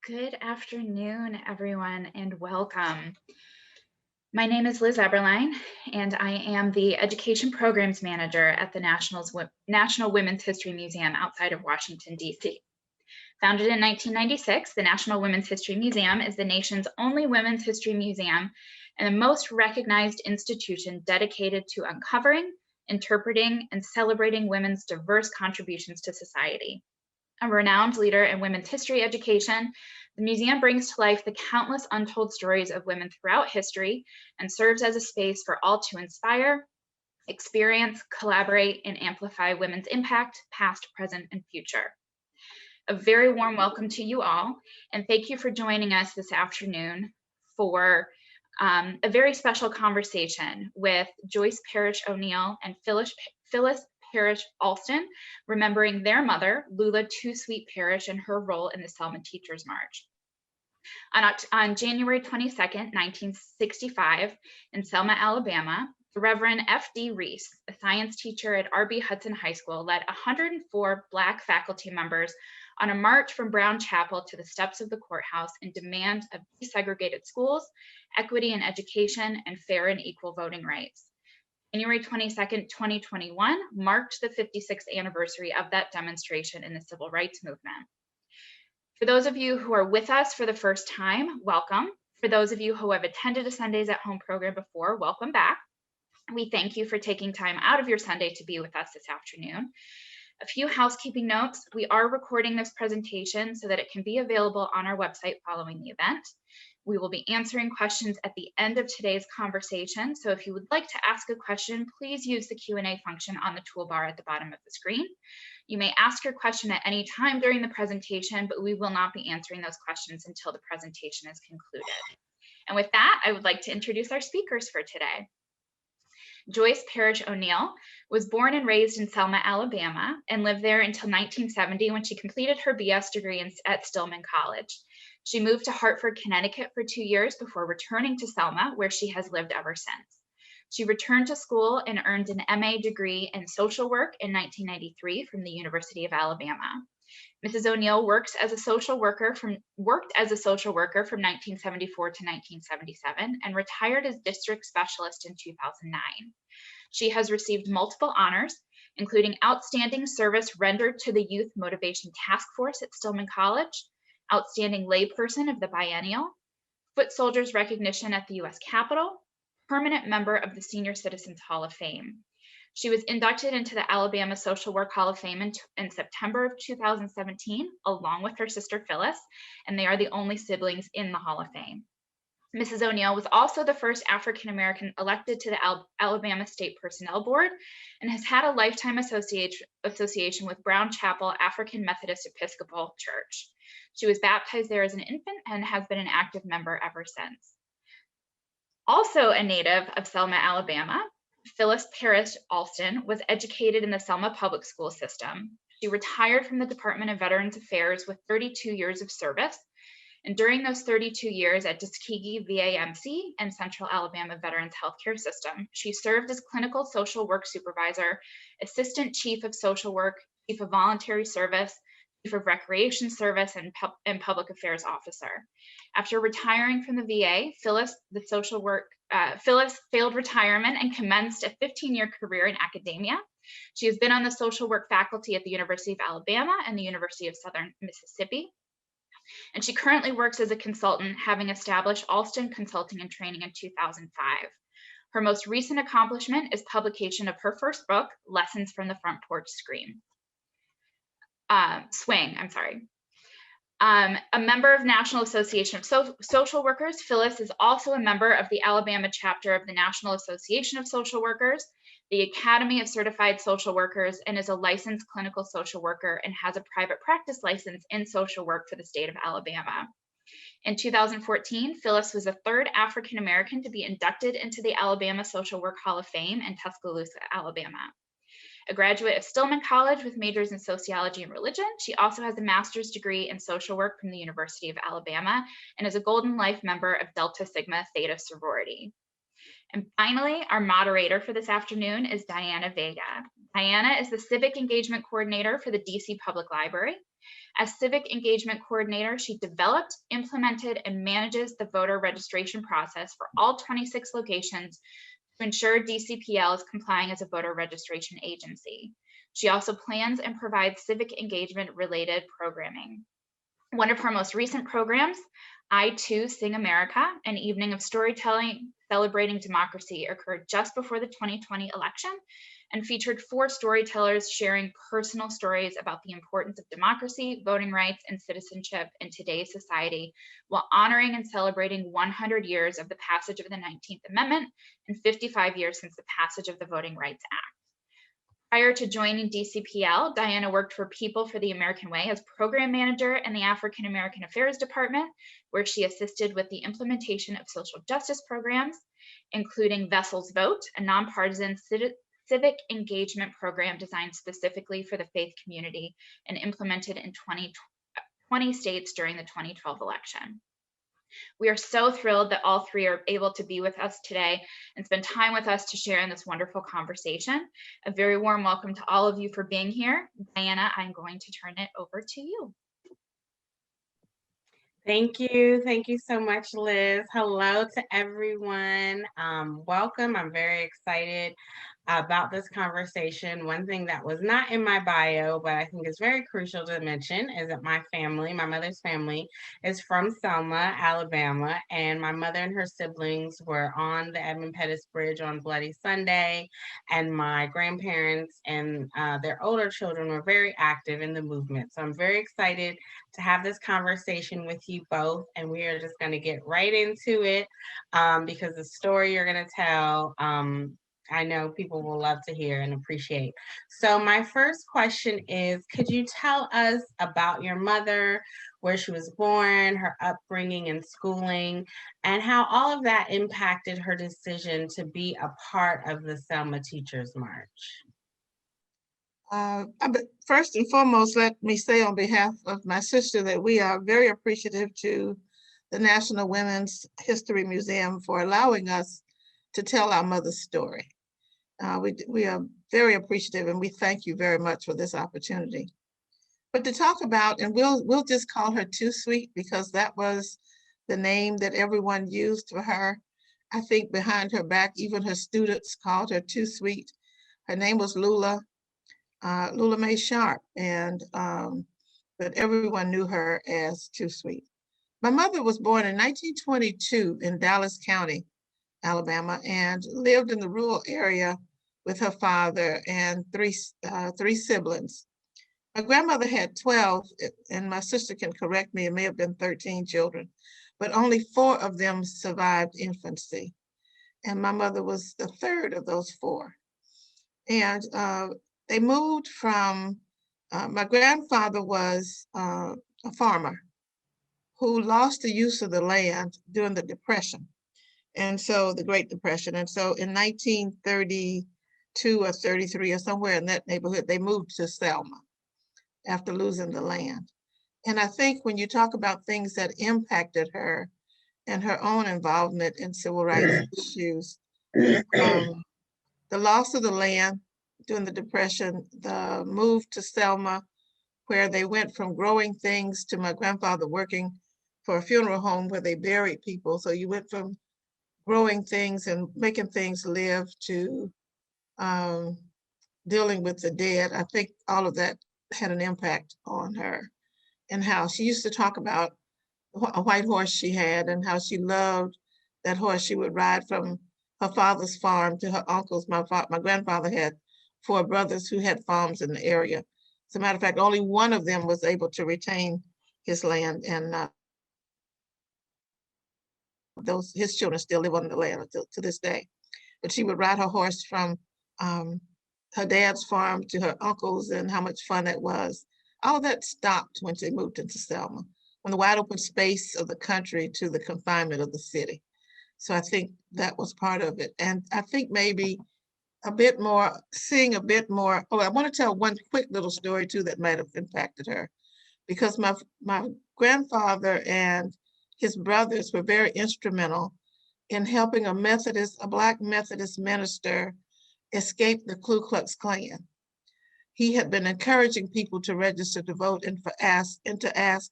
Good afternoon, everyone, and welcome. My name is Liz Eberlein, and I am the Education Programs Manager at the National Women's History Museum outside of Washington, D.C. Founded in 1996, the National Women's History Museum is the nation's only women's history museum and the most recognized institution dedicated to uncovering, interpreting, and celebrating women's diverse contributions to society. A renowned leader in women's history education, the museum brings to life the countless untold stories of women throughout history and serves as a space for all to inspire, experience, collaborate, and amplify women's impact, past, present, and future. A very warm welcome to you all, and thank you for joining us this afternoon for a very special conversation with Joyce Parrish O'Neill and Phyllis Parrish Alston, remembering their mother, Lula Too Sweet Parrish, and her role in the Selma Teachers March. On January 22nd, 1965, in Selma, Alabama, the Reverend F.D. Reese, a science teacher at R.B. Hudson High School, led 104 Black faculty members on a march from Brown Chapel to the steps of the courthouse in demand of desegregated schools, equity in education, and fair and equal voting rights. January 22nd, 2021 marked the 56th anniversary of that demonstration in the civil rights movement. For those of you who are with us for the first time, welcome. For those of you who have attended a Sundays at Home program before, welcome back. We thank you for taking time out of your Sunday to be with us this afternoon. A few housekeeping notes. We are recording this presentation so that it can be available on our website following the event. We will be answering questions at the end of today's conversation. So if you would like to ask a question, please use the Q&A function on the toolbar at the bottom of the screen. You may ask your question at any time during the presentation, but we will not be answering those questions until the presentation is concluded. And with that, I would like to introduce our speakers for today. Joyce Parrish O'Neill was born and raised in Selma, Alabama, and lived there until 1970 when she completed her BS degree at Stillman College. She moved to Hartford, Connecticut for 2 years before returning to Selma, where she has lived ever since. She returned to school and earned an MA degree in social work in 1993 from the University of Alabama. Mrs. O'Neill worked as a social worker from 1974 to 1977 and retired as district specialist in 2009. She has received multiple honors, including outstanding service rendered to the Youth Motivation Task Force at Stillman College, outstanding layperson of the biennial, foot soldiers recognition at the U.S. Capitol, permanent member of the Senior Citizens Hall of Fame. She was inducted into the Alabama Social Work Hall of Fame in September of 2017, along with her sister Phyllis, and they are the only siblings in the Hall of Fame. Mrs. O'Neill was also the first African-American elected to the Alabama State Personnel Board and has had a lifetime association with Brown Chapel African Methodist Episcopal Church. She was baptized there as an infant and has been an active member ever since. Also a native of Selma, Alabama, Phyllis Parrish Alston was educated in the Selma public school system. She retired from the Department of Veterans Affairs with 32 years of service. And during those 32 years at Tuskegee VAMC and Central Alabama Veterans Healthcare System, she served as clinical social work supervisor, assistant chief of social work, chief of voluntary service, chief of recreation service, and public affairs officer. After retiring from the VA, Phyllis failed retirement and commenced a 15-year career in academia. She has been on the social work faculty at the University of Alabama and the University of Southern Mississippi. And she currently works as a consultant, having established Alston Consulting and Training in 2005. Her most recent accomplishment is publication of her first book, Lessons from the Front Porch Swing. A member of National Association of Social Workers, Phyllis is also a member of the Alabama chapter of the National Association of Social Workers, the Academy of Certified Social Workers, and is a licensed clinical social worker and has a private practice license in social work for the state of Alabama. In 2014, Phyllis was the third African American to be inducted into the Alabama Social Work Hall of Fame in Tuscaloosa, Alabama. A graduate of Stillman College with majors in sociology and religion, she also has a master's degree in social work from the University of Alabama and is a Golden Life member of Delta Sigma Theta sorority. And finally, our moderator for this afternoon is Diana Vega. Diana is the Civic Engagement Coordinator for the DC Public Library. As civic engagement coordinator, she developed, implemented, and manages the voter registration process for all 26 locations to ensure DCPL is complying as a voter registration agency. She also plans and provides civic engagement related programming. One of her most recent programs, I Too Sing America, an evening of storytelling celebrating democracy, occurred just before the 2020 election and featured 4 storytellers sharing personal stories about the importance of democracy, voting rights, and citizenship in today's society, while honoring and celebrating 100 years of the passage of the 19th Amendment and 55 years since the passage of the Voting Rights Act. Prior to joining DCPL, Diana worked for People for the American Way as program manager in the African American Affairs Department, where she assisted with the implementation of social justice programs, including Vessels Vote, a nonpartisan civic engagement program designed specifically for the faith community and implemented in 20 states during the 2012 election. We are so thrilled that all 3 are able to be with us today and spend time with us to share in this wonderful conversation. A very warm welcome to all of you for being here. Diana, I'm going to turn it over to you. Thank you. Thank you so much, Liz. Hello to everyone. Welcome. I'm very excited about this conversation. One thing that was not in my bio, but I think is very crucial to mention, is that my family, my mother's family, is from Selma, Alabama, and my mother and her siblings were on the Edmund Pettus Bridge on Bloody Sunday, and my grandparents and their older children were very active in the movement. So I'm very excited to have this conversation with you both, and we are just going to get right into it because the story you're going to tell, I know people will love to hear and appreciate. So my first question is, could you tell us about your mother, where she was born, her upbringing and schooling, and how all of that impacted her decision to be a part of the Selma Teachers March? First and foremost, let me say on behalf of my sister that we are very appreciative to the National Women's History Museum for allowing us to tell our mother's story. We are very appreciative, and we thank you very much for this opportunity. But to talk about, and we'll just call her Too Sweet because that was the name that everyone used for her. I think behind her back, even her students called her Too Sweet. Her name was Lula Mae Sharp, and but everyone knew her as Too Sweet. My mother was born in 1922 in Dallas County, Alabama, and lived in the rural area with her father and three siblings. My grandmother had 12, and my sister can correct me, it may have been 13 children, but only 4 of them survived infancy. And my mother was the 3rd of those 4. And they moved from, my grandfather was a farmer who lost the use of the land during the Depression. And so the Great Depression. And so in 1932 or 33 or somewhere in that neighborhood, they moved to Selma after losing the land. And I think when you talk about things that impacted her and her own involvement in civil rights issues, the loss of the land during the Depression, the move to Selma, where they went from growing things to my grandfather working for a funeral home where they buried people. So you went from growing things and making things live to dealing with the dead. I think all of that had an impact on her, and how she used to talk about a white horse she had and how she loved that horse. She would ride from her father's farm to her uncle's. My grandfather had 4 brothers who had farms in the area. As a matter of fact, only one of them was able to retain his land, and his children still live on the land to this day. But she would ride her horse from her dad's farm to her uncle's, and how much fun that was. All of that stopped when she moved into Selma, from the wide open space of the country to the confinement of the city. So I think that was part of it. And I think maybe a bit more, seeing a bit more. Oh, I want to tell one quick little story too that might have impacted her, because my grandfather and his brothers were very instrumental in helping a Black Methodist minister escape the Ku Klux Klan. he had been encouraging people to register to vote and to ask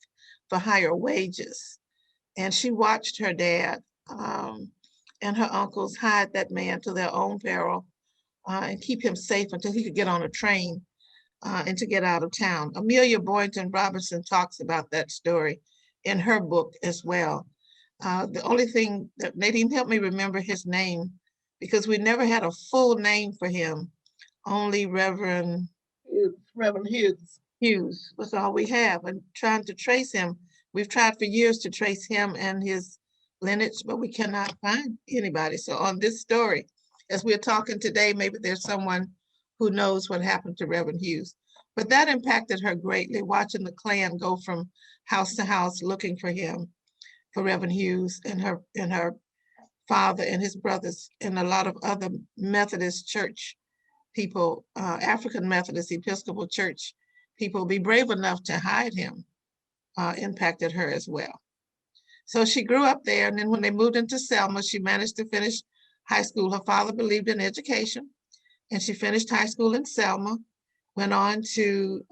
for higher wages. And she watched her dad and her uncles hide that man to their own peril and keep him safe until he could get on a train and to get out of town. Amelia Boynton Robinson talks about that story in her book as well. The only thing that Nadine helped me remember his name, because we never had a full name for him, only Reverend Hughes was all we have. And trying to trace him, we've tried for years to trace him and his lineage, but we cannot find anybody. So on this story, as we're talking today, maybe there's someone who knows what happened to Reverend Hughes. But that impacted her greatly, watching the Klan go from house to house looking for him, for Reverend Hughes and her father and his brothers and a lot of other Methodist church people, African Methodist Episcopal Church people be brave enough to hide him, impacted her as well. So she grew up there, and then when they moved into Selma, she managed to finish high school. Her father believed in education, and she finished high school in Selma, went on to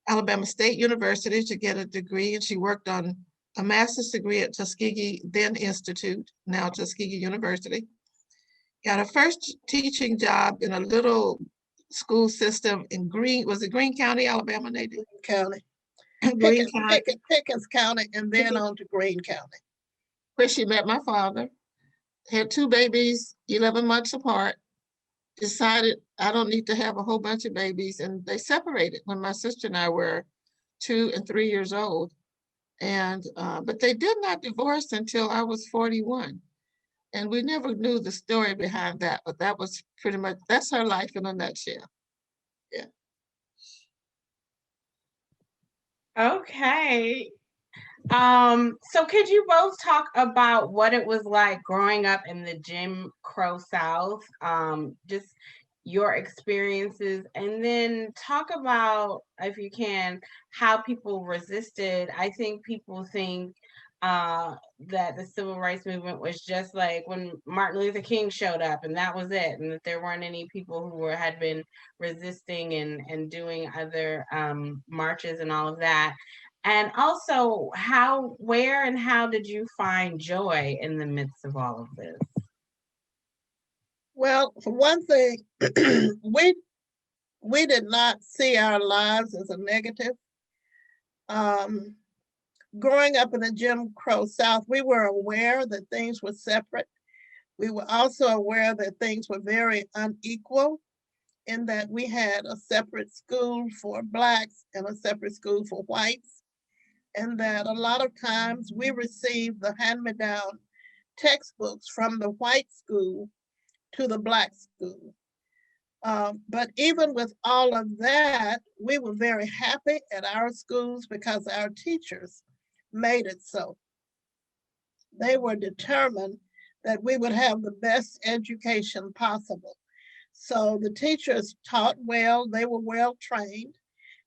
Alabama State University to get a degree, and she worked on a master's degree at Tuskegee then Institute, now Tuskegee University. Got her first teaching job in a little school system in Greene County, Alabama, Nadine? County. Greene County, Pickens County, and then on to Greene County. where she met my father, had 2 babies, 11 months apart, decided I don't need to have a whole bunch of babies, and they separated when my sister and I were 2 and 3 years old. And but they did not divorce until I was 41. And we never knew the story behind that, but that was pretty much, that's her life in a nutshell. Yeah. Okay. So could you both talk about what it was like growing up in the Jim Crow South? Just your experiences, and then talk about, if you can, how people resisted. I think people think that the civil rights movement was just like when Martin Luther King showed up and that was it, and that there weren't any people who had been resisting and doing other marches and all of that. And also, where and how did you find joy in the midst of all of this? Well, for one thing, we did not see our lives as a negative. Growing up in the Jim Crow South, we were aware that things were separate. We were also aware that things were very unequal, in that we had a separate school for Blacks and a separate school for whites, and that a lot of times we received the hand-me-down textbooks from the white school to the Black school. But even with all of that, we were very happy at our schools because our teachers made it so. They were determined that we would have the best education possible. So the teachers taught well, they were well trained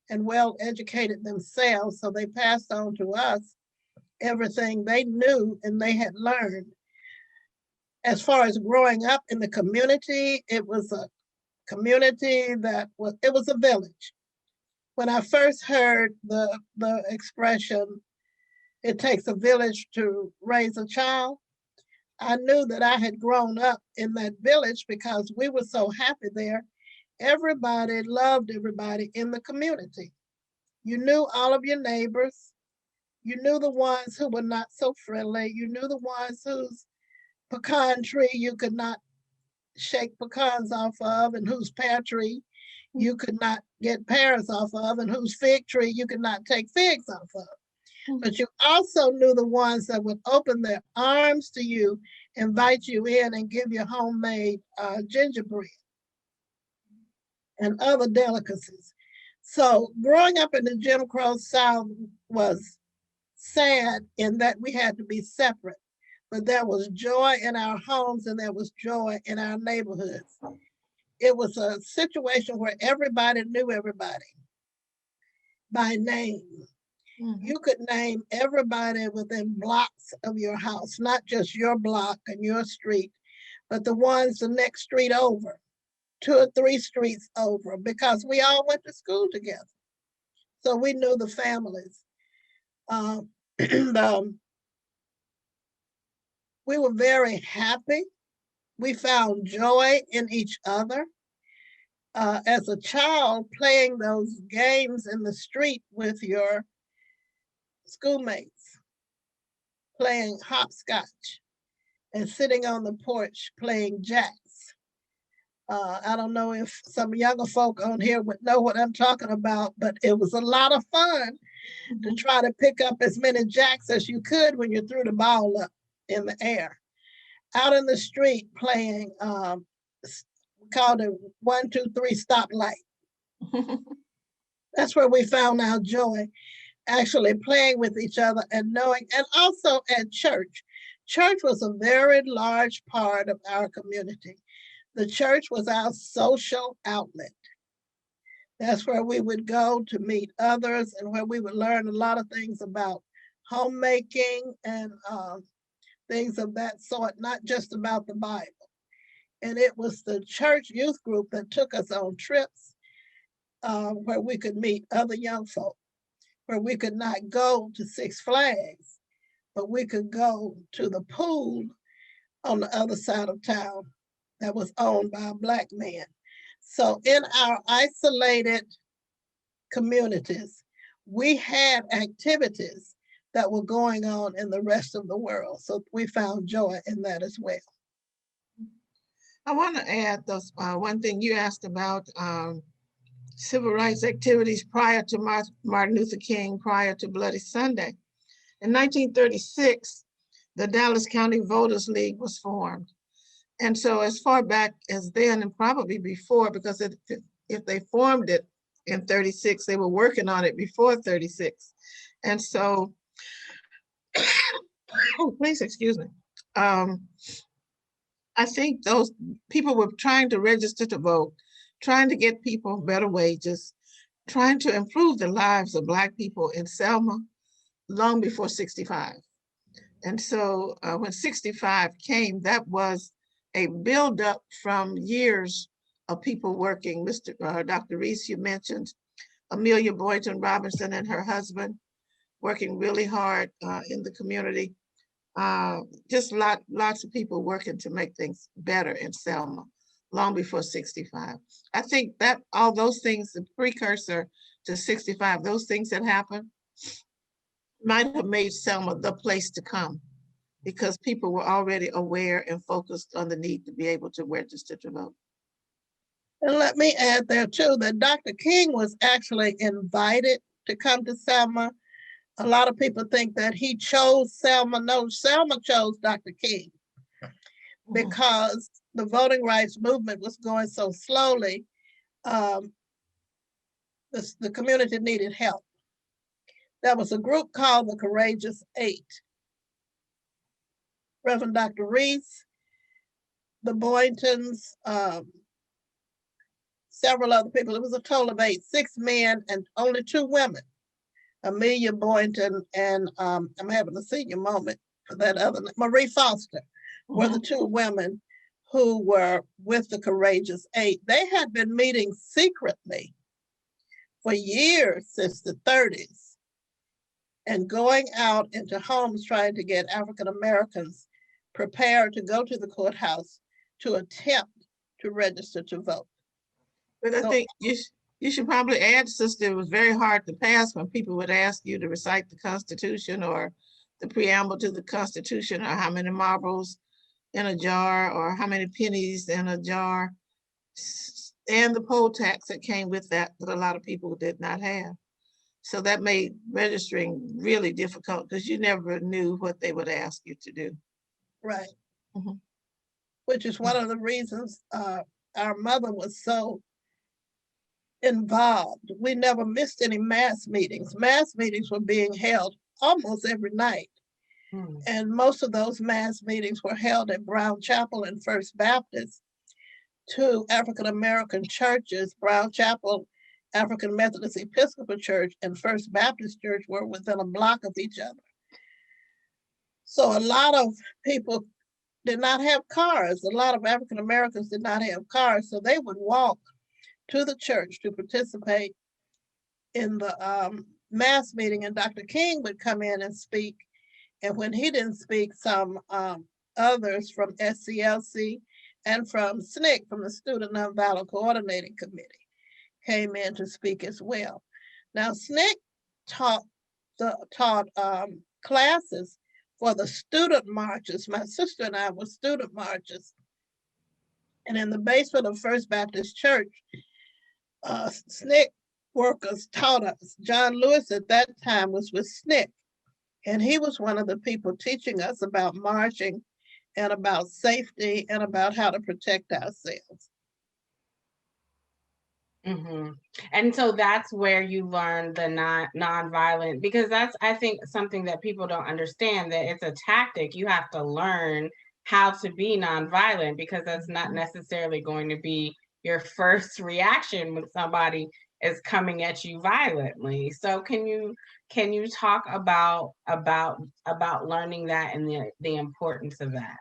and well educated themselves, so they passed on to us everything they knew and they had learned. As far as growing up in the community, it was a community it was a village. When I first heard the expression, it takes a village to raise a child, I knew that I had grown up in that village because we were so happy there. Everybody loved everybody in the community. You knew all of your neighbors. You knew the ones who were not so friendly. You knew the ones whose pecan tree you could not shake pecans off of, and whose pear tree you could not get pears off of, and whose fig tree you could not take figs off of. But you also knew the ones that would open their arms to you, invite you in, and give you homemade gingerbread and other delicacies. So growing up in the Jim Crow South was sad in that we had to be separate, but there was joy in our homes and there was joy in our neighborhoods. It was a situation where everybody knew everybody by name. You could name everybody within blocks of your house, not just your block and your street, but the ones the next street over. 2 or 3 streets over because we all went to school together. So we knew the families. We were very happy. We found joy in each other. As a child, playing those games in the street with your schoolmates, playing hopscotch and sitting on the porch playing jacks. I don't know if some younger folk on here would know what I'm talking about, but it was a lot of fun to try to pick up as many jacks as you could when you threw the ball up in the air. Out in the street playing, we called it 1, 2, 3 stoplight. That's where we found our joy, actually playing with each other and knowing, and also at church. Church was a very large part of our community. The church was our social outlet. That's where we would go to meet others and where we would learn a lot of things about homemaking and things of that sort, not just about the Bible. And it was the church youth group that took us on trips where we could meet other young folk, where we could not go to Six Flags, but we could go to the pool on the other side of town that was owned by a Black man. So in our isolated communities, we had activities that were going on in the rest of the world. So we found joy in that as well. I want to add those, one thing you asked about civil rights activities prior to Martin Luther King, prior to Bloody Sunday. In 1936, the Dallas County Voters League was formed. And so as far back as then, and probably before, because if they formed it in 36, they were working on it before 36. And so, oh, please excuse me. I think those people were trying to register to vote, trying to get people better wages, trying to improve the lives of Black people in Selma long before 65. And so when 65 came, that was a buildup from years of people working. Dr. Reese, you mentioned Amelia Boynton Robinson and her husband working really hard in the community. Just lots of people working to make things better in Selma long before 65. I think that all those things, the precursor to 65, those things that happened might have made Selma the place to come, because people were already aware and focused on the need to be able to register to vote. And let me add there too, that Dr. King was actually invited to come to Selma. A lot of people think that he chose Selma. No, Selma chose Dr. King because the voting rights movement was going so slowly. The community needed help. There was a group called the Courageous 8. Reverend Dr. Reese, the Boyntons, several other people. It was a total of 8, 6 men and only 2 women. Amelia Boynton and I'm having a senior moment for that other, Marie Foster, were the 2 women who were with the Courageous 8. They had been meeting secretly for years, since the 30s, and going out into homes trying to get African Americans prepared to go to the courthouse to attempt to register to vote. But I think you should probably add, sister, it was very hard to pass when people would ask you to recite the Constitution or the preamble to the Constitution, or how many marbles in a jar, or how many pennies in a jar, and the poll tax that came with that a lot of people did not have. So that made registering really difficult because you never knew what they would ask you to do. Right. Which is one of the reasons our mother was so involved. We never missed any mass meetings. Mass meetings were being held almost every night. And most of those mass meetings were held at Brown Chapel and First Baptist, 2 African-American churches. Brown Chapel, African Methodist Episcopal Church, and First Baptist Church were within a block of each other. So a lot of people did not have cars. A lot of African Americans did not have cars, so they would walk to the church to participate in the mass meeting, and Dr. King would come in and speak. And when he didn't speak, some others from SCLC and from SNCC, from the Student Nonviolent Coordinating Committee, came in to speak as well. Now, SNCC taught classes for the student marches. My sister and I were student marches. And in the basement of First Baptist Church, SNCC workers taught us. John Lewis at that time was with SNCC, and he was one of the people teaching us about marching and about safety and about how to protect ourselves. Mm-hmm. And so that's where you learn the nonviolent, because that's, I think, something that people don't understand, that it's a tactic. You have to learn how to be nonviolent, because that's not necessarily going to be your first reaction when somebody is coming at you violently. So can you talk about learning that and the importance of that?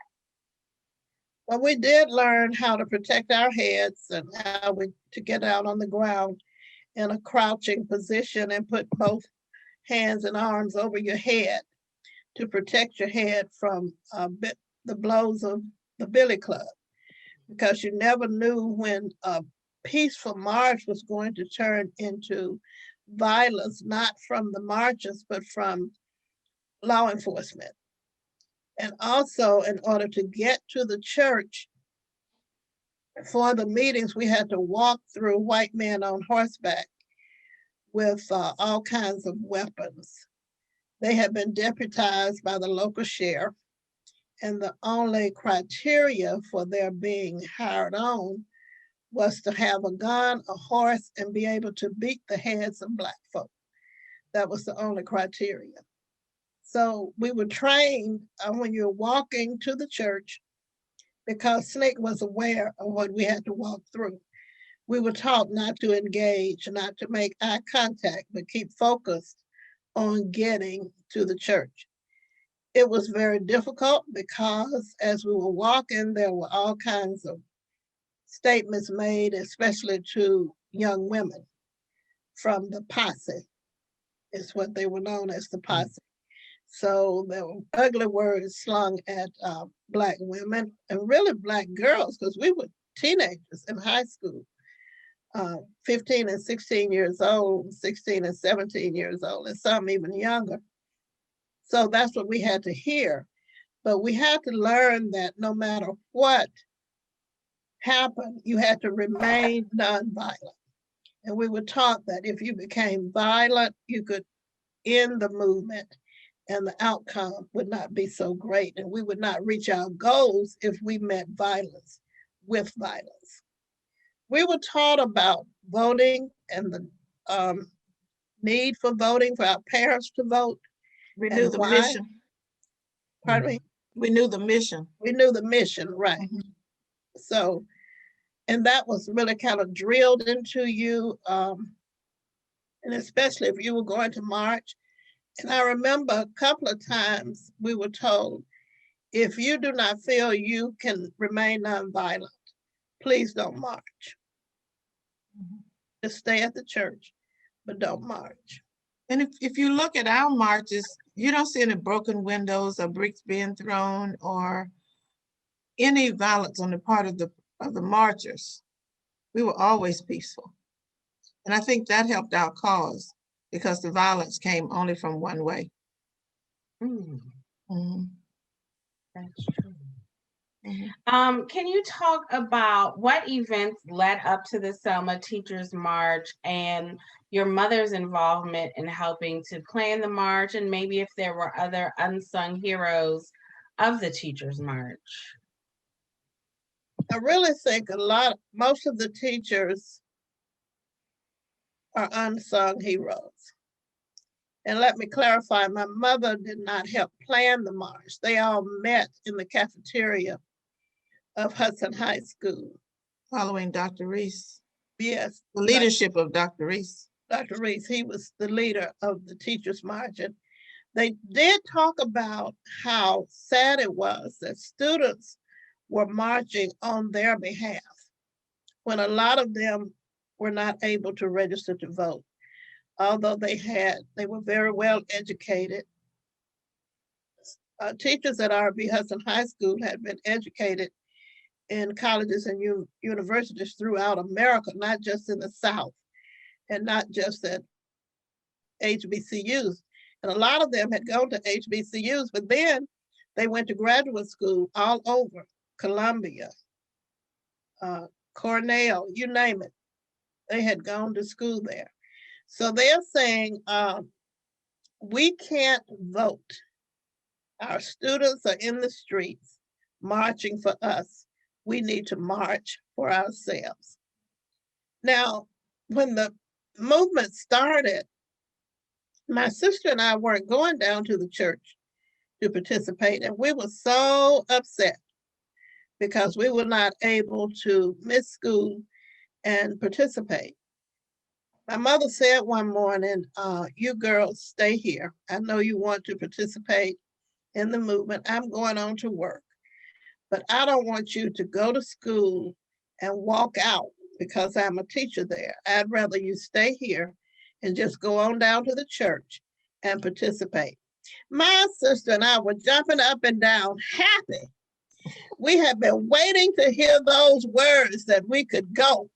Well, we did learn how to protect our heads and how to get out on the ground in a crouching position and put both hands and arms over your head to protect your head from the blows of the billy club, because you never knew when a peaceful march was going to turn into violence, not from the marchers, but from law enforcement. And also, in order to get to the church for the meetings, we had to walk through white men on horseback with all kinds of weapons. They had been deputized by the local sheriff, and the only criteria for their being hired on was to have a gun, a horse, and be able to beat the heads of Black folk. That was the only criteria. So we were trained when you're walking to the church, because SNCC was aware of what we had to walk through. We were taught not to engage, not to make eye contact, but keep focused on getting to the church. It was very difficult because as we were walking, there were all kinds of statements made, especially to young women from the posse, is what they were known as, the posse. So there were ugly words slung at Black women and really Black girls, because we were teenagers in high school, 15 and 16 years old, 16 and 17 years old, and some even younger. So that's what we had to hear. But we had to learn that no matter what happened, you had to remain nonviolent. And we were taught that if you became violent, you could end the movement and the outcome would not be so great. And we would not reach our goals if we met violence with violence. We were taught about voting and the need for voting, for our parents to vote. We knew the mission. Pardon me? We knew the mission. We knew the mission, right. Mm-hmm. So, and that was really kind of drilled into you, and especially if you were going to march. And I remember a couple of times we were told, if you do not feel you can remain nonviolent, please don't march. Mm-hmm. Just stay at the church, but don't march. And if you look at our marches, you don't see any broken windows or bricks being thrown or any violence on the part of the marchers. We were always peaceful. And I think that helped our cause, because the violence came only from one way. Mm-hmm. That's true. Mm-hmm. Can you talk about what events led up to the Selma Teachers March and your mother's involvement in helping to plan the march, and maybe if there were other unsung heroes of the Teachers March? I really think most of the teachers are unsung heroes. And let me clarify, my mother did not help plan the march. They all met in the cafeteria of Hudson High School. Following Dr. Reese. Yes. The leadership of Dr. Reese. Dr. Reese, he was the leader of the Teachers March. And They did talk about how sad it was that students were marching on their behalf when a lot of them were not able to register to vote, although they were very well educated. Teachers at R.B. Hudson High School had been educated in colleges and universities throughout America, not just in the South and not just at HBCUs. And a lot of them had gone to HBCUs, but then they went to graduate school all over, Columbia, Cornell, you name it. They had gone to school there. So they're saying, we can't vote. Our students are in the streets marching for us. We need to march for ourselves. Now, when the movement started, my sister and I weren't going down to the church to participate, and we were so upset because we were not able to miss school and participate. My mother said one morning, you girls stay here. I know you want to participate in the movement. I'm going on to work, but I don't want you to go to school and walk out because I'm a teacher there. I'd rather you stay here and just go on down to the church and participate. My sister and I were jumping up and down, happy. We had been waiting to hear those words that we could go.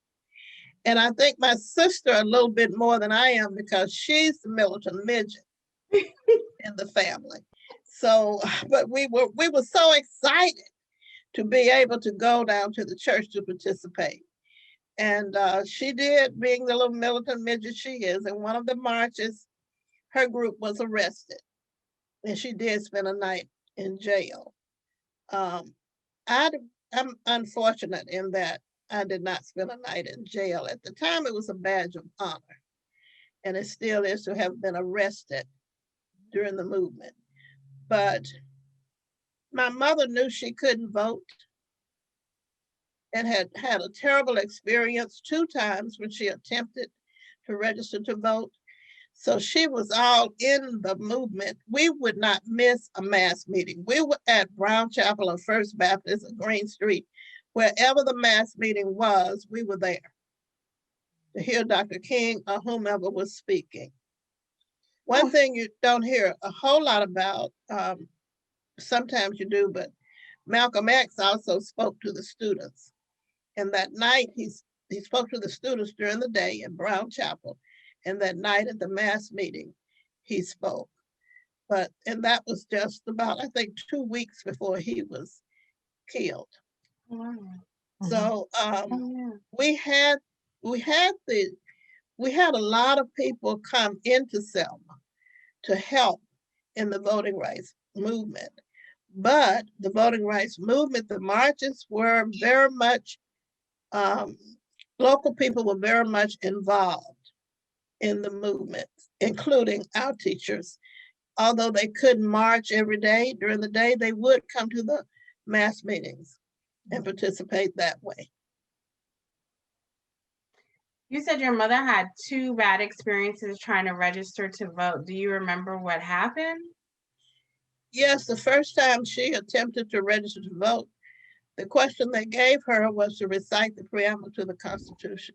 And I think my sister a little bit more than I am because she's the militant midget in the family. So, but we were so excited to be able to go down to the church to participate. And she did, being the little militant midget she is. In one of the marches, her group was arrested. And she did spend a night in jail. I'm unfortunate in that I did not spend a night in jail. At the time, it was a badge of honor. And it still is to have been arrested during the movement. But my mother knew she couldn't vote and had had a terrible experience 2 times when she attempted to register to vote. So she was all in the movement. We would not miss a mass meeting. We were at Brown Chapel and First Baptist and Green Street. Wherever the mass meeting was, we were there to hear Dr. King or whomever was speaking. One thing you don't hear a whole lot about, sometimes you do, but Malcolm X also spoke to the students. And that night, he spoke to the students during the day in Brown Chapel. And that night at the mass meeting, he spoke. And that was just about, I think, 2 weeks before he was killed. Wow. So we had a lot of people come into Selma to help in the voting rights movement. But the voting rights movement, the marches were very much, local people were very much involved in the movement, including our teachers. Although they couldn't march every day during the day, they would come to the mass meetings and participate that way. You said your mother had 2 bad experiences trying to register to vote. Do you remember what happened? Yes, the first time she attempted to register to vote, the question they gave her was to recite the preamble to the Constitution.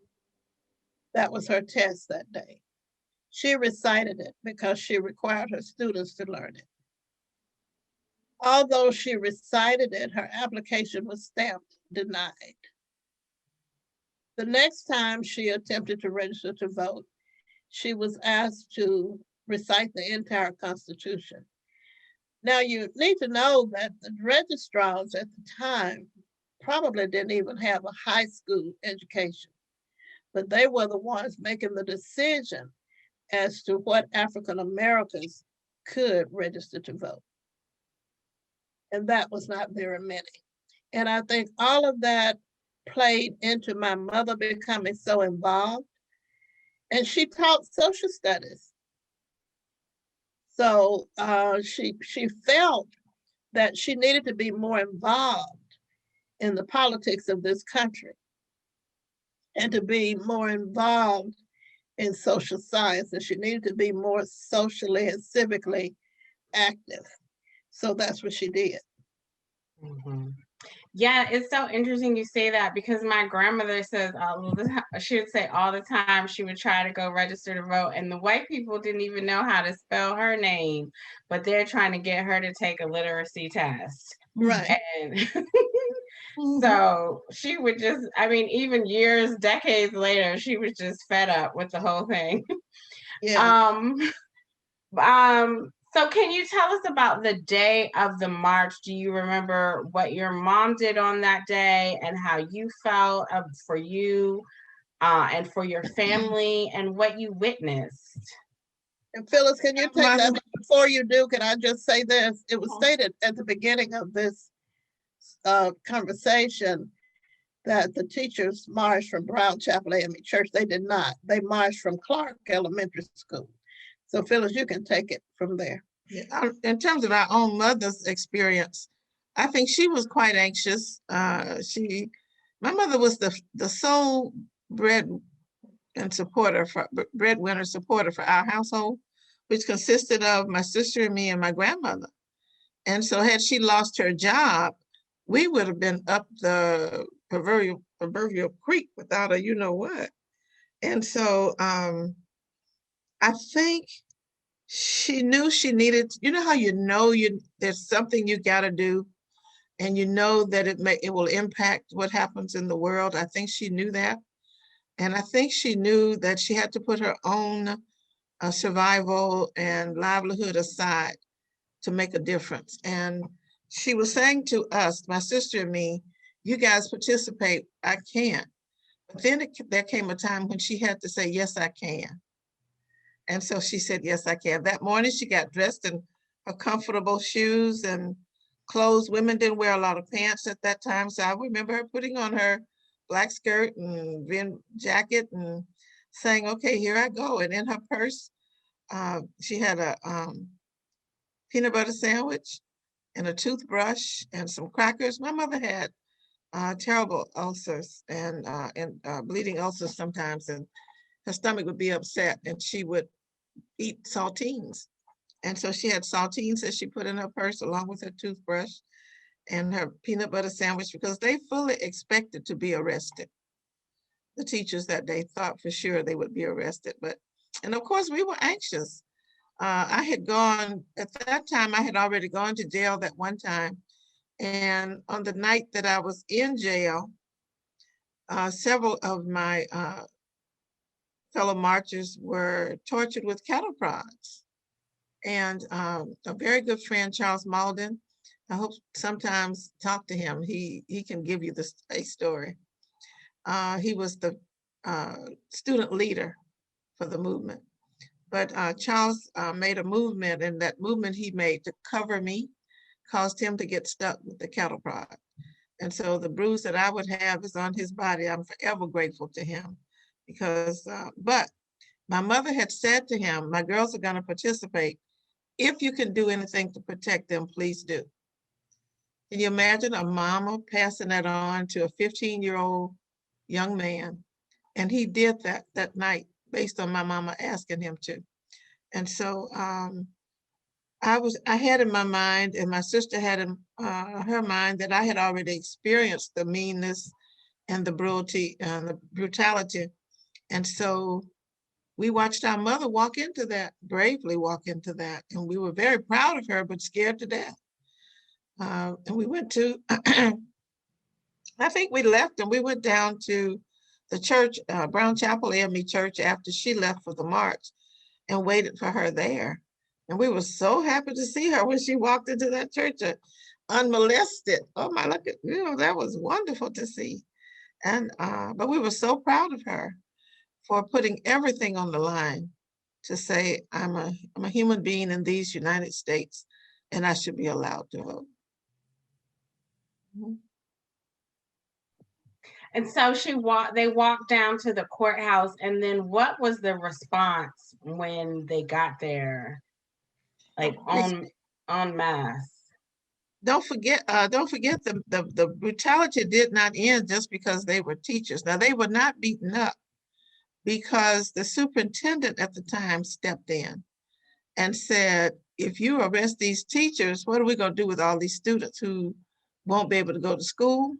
That was her test that day. She recited it because she required her students to learn it. Although she recited it, her application was stamped denied. The next time she attempted to register to vote, she was asked to recite the entire Constitution. Now you need to know that the registrars at the time probably didn't even have a high school education, but they were the ones making the decision as to what African Americans could register to vote. And that was not very many. And I think all of that played into my mother becoming so involved. And she taught social studies. So she felt that she needed to be more involved in the politics of this country and to be more involved in social science, and she needed to be more socially and civically active. So that's what she did. Mhm. Yeah, it's so interesting you say that because my grandmother says all the time, she would say all the time she would try to go register to vote, and the white people didn't even know how to spell her name, but they're trying to get her to take a literacy test. Right. And Mhm. so she would just, I mean, even years, decades later, she was just fed up with the whole thing. Yeah. So can you tell us about the day of the march? Do you remember what your mom did on that day and how you felt for you and for your family and what you witnessed? And Phyllis, can you take that? Before you do, can I just say this? It was stated at the beginning of this conversation that the teachers marched from Brown Chapel AME Church. They did not. They marched from Clark Elementary School. So Phyllis, you can take it from there. Yeah, in terms of our own mother's experience, I think she was quite anxious. My mother was the sole breadwinner supporter for our household, which consisted of my sister and me and my grandmother. And so had she lost her job, we would have been up the proverbial creek without a you know what. And so I think she knew she needed, you know how there's something you got to do and you know that it will impact what happens in the world. I think she knew that. And I think she knew that she had to put her own survival and livelihood aside to make a difference. And she was saying to us, my sister and me, you guys participate, I can't. But then there came a time when she had to say, yes, I can. And so she said, yes, I can. That morning she got dressed in her comfortable shoes and clothes. Women didn't wear a lot of pants at that time. So I remember her putting on her black skirt and jacket and saying, okay, here I go. And in her purse, she had a peanut butter sandwich and a toothbrush and some crackers. My mother had terrible ulcers and bleeding ulcers sometimes, and her stomach would be upset and she would eat saltines. And so she had saltines that she put in her purse along with her toothbrush and her peanut butter sandwich because they fully expected to be arrested. The teachers that day thought for sure they would be arrested, and of course we were anxious. I had gone, at that time, I had already gone to jail that one time. And on the night that I was in jail, several of my fellow marchers were tortured with cattle prods. And a very good friend, Charles Mauldin, I hope sometimes talk to him. He can give you a story. He was the student leader for the movement. But Charles made a movement, and that movement he made to cover me caused him to get stuck with the cattle prod. And so the bruise that I would have is on his body. I'm forever grateful to him because, but my mother had said to him, my girls are gonna participate. If you can do anything to protect them, please do. Can you imagine a mama passing that on to a 15-year-old young man? And he did that night based on my mama asking him to. And so I had in my mind, and my sister had in her mind, that I had already experienced the meanness and the brutality. And so we watched our mother bravely walk into that. And we were very proud of her, but scared to death. And we went to, I think we left and we went down to the church, Brown Chapel AME Church, after she left for the march, and waited for her there. And we were so happy to see her when she walked into that church unmolested. Oh my, look at, that was wonderful to see. And, but we were so proud of her for putting everything on the line to say, I'm a human being in these United States and I should be allowed to vote. And so they walked down to the courthouse, and then what was the response when they got there? Like en masse. Don't forget the brutality did not end just because they were teachers. Now they were not beaten up because the superintendent at the time stepped in and said, if you arrest these teachers, what are we going to do with all these students who won't be able to go to school?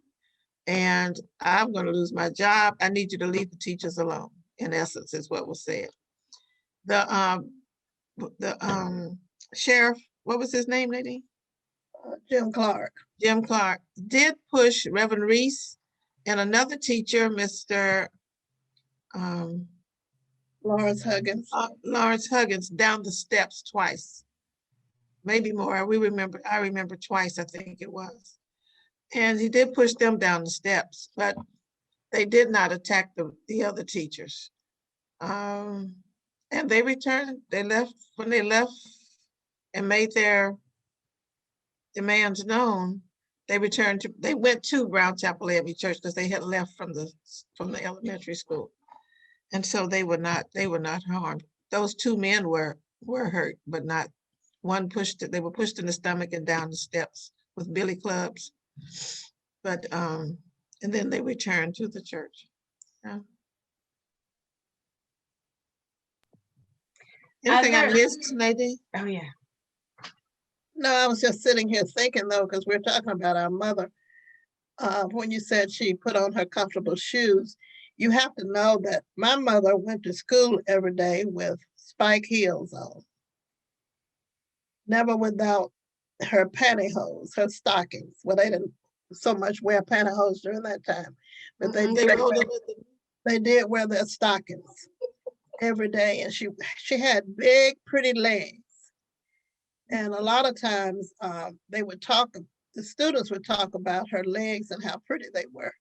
And I'm going to lose my job. I need you to leave the teachers alone, in essence, is what was said. The sheriff, what was his name, lady? Jim Clark. Jim Clark did push Reverend Reese and another teacher, Mr. Lawrence Huggins. Lawrence Huggins, down the steps twice, maybe more. I remember twice, I think it was. And he did push them down the steps, but they did not attack the other teachers. And they returned, when they left and made their demands known, they went to Brown Chapel AME Church because they had left from the elementary school. And so they were not harmed. Those two men were hurt, but not one they were pushed in the stomach and down the steps with billy clubs. But and then they returned to the church. Yeah. Anything I missed, Nadine? Oh yeah. No, I was just sitting here thinking though, because we're talking about our mother. When you said she put on her comfortable shoes, you have to know that my mother went to school every day with spike heels on. Never without her pantyhose, her stockings. Well, they didn't so much wear pantyhose during that time, but they did wear their stockings every day. And she had big, pretty legs. And a lot of times the students would talk about her legs and how pretty they were.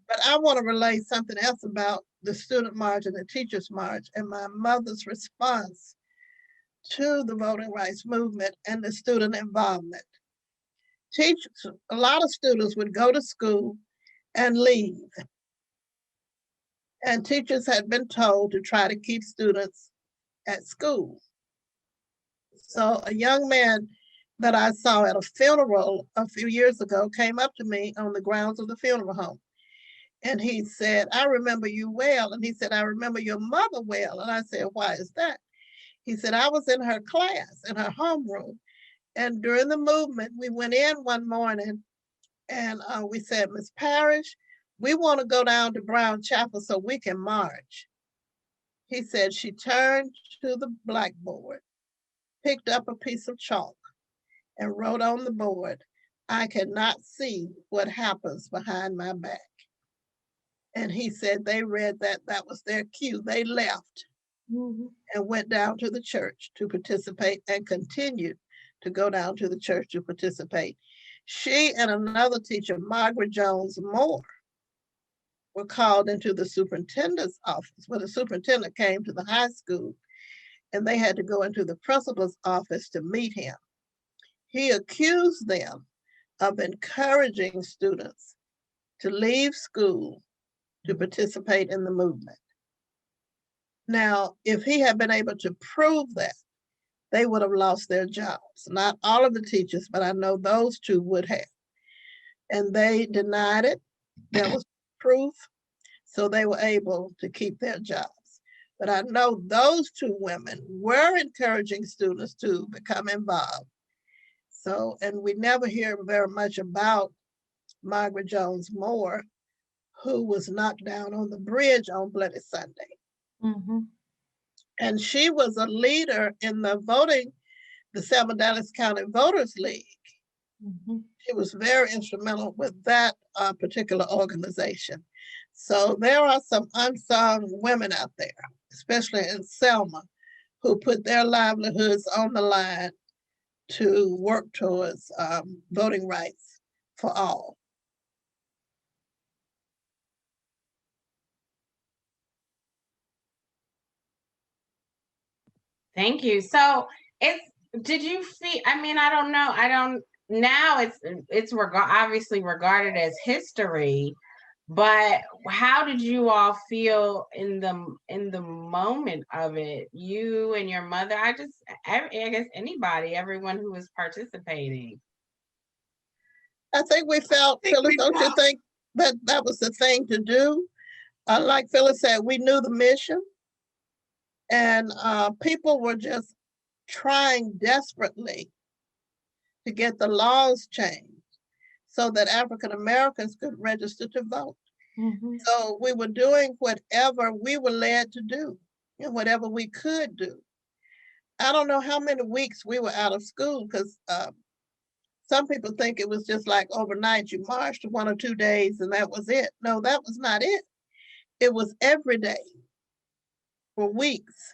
But I want to relate something else about the Student March and the Teachers March and my mother's response to the voting rights movement and the student involvement. A lot of students would go to school and leave. And teachers had been told to try to keep students at school. So a young man that I saw at a funeral a few years ago came up to me on the grounds of the funeral home. And he said, "I remember you well." And he said, "I remember your mother well." And I said, "Why is that?" He said, "I was in her class, in her homeroom. And during the movement, we went in one morning and we said, 'Miss Parrish, we want to go down to Brown Chapel so we can march.'" He said she turned to the blackboard, picked up a piece of chalk and wrote on the board, "I cannot see what happens behind my back." And he said they read that was their cue. They left and went down to the church to participate and continued to go down to the church to participate. She and another teacher, Margaret Jones Moore, were called into the superintendent's office. Well, the superintendent came to the high school and they had to go into the principal's office to meet him. He accused them of encouraging students to leave school to participate in the movement. Now, if he had been able to prove that, they would have lost their jobs. Not all of the teachers, but I know those two would have. And they denied it. There was proof, so they were able to keep their jobs. But I know those two women were encouraging students to become involved. So, and we never hear very much about Margaret Jones Moore, who was knocked down on the bridge on Bloody Sunday. And she was a leader in the Selma Dallas County Voters League. She was very instrumental with that particular organization. So there are some unsung women out there, especially in Selma, who put their livelihoods on the line to work towards voting rights for all. Thank you. So did you feel, I mean, I don't know. Now it's obviously regarded as history, but how did you all feel in the moment of it? You and your mother, I guess anybody, everyone who was participating. I think we felt, Phyllis, don't you think that was the thing to do? Like Phyllis said, we knew the mission. And people were just trying desperately to get the laws changed so that African Americans could register to vote. So we were doing whatever we were led to do and whatever we could do. I don't know how many weeks we were out of school because some people think it was just like overnight. You marched 1 or 2 days and that was it. No, that was not it. It was every day for weeks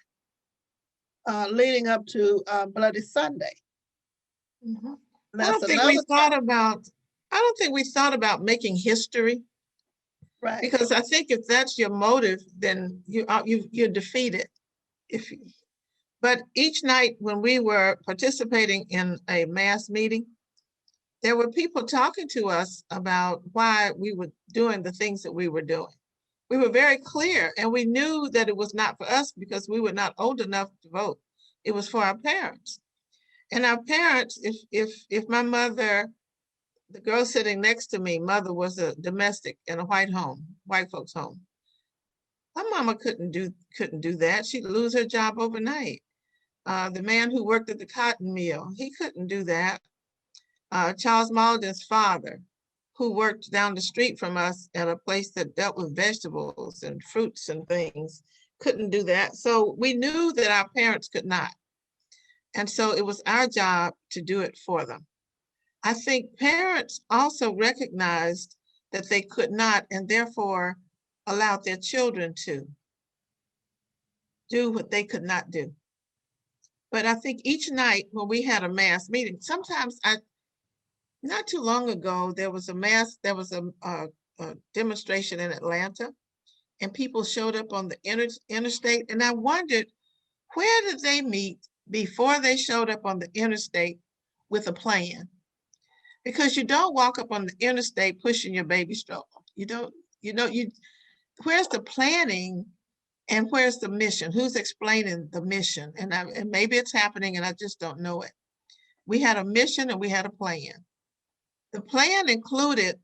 leading up to Bloody Sunday. I don't think we thought about, I don't think we thought about making history. Right. Because I think if that's your motive, then you're defeated. But each night when we were participating in a mass meeting, there were people talking to us about why we were doing the things that we were doing. We were very clear, and we knew that it was not for us because we were not old enough to vote. It was for our parents. And our parents, if my mother, the girl sitting next to me, mother was a domestic in a white folks home. My mama couldn't do that. She'd lose her job overnight. The man who worked at the cotton mill, he couldn't do that. Charles Mauldin's father, who worked down the street from us at a place that dealt with vegetables and fruits and things, couldn't do that. So we knew that our parents could not. And so it was our job to do it for them. I think parents also recognized that they could not and therefore allowed their children to do what they could not do. But I think each night when we had a mass meeting, sometimes not too long ago, there was a demonstration in Atlanta and people showed up on the interstate. And I wondered, where did they meet before they showed up on the interstate with a plan? Because you don't walk up on the interstate pushing your baby stroller. Where's the planning and where's the mission? Who's explaining the mission? And maybe it's happening and I just don't know it. We had a mission and we had a plan. The plan included,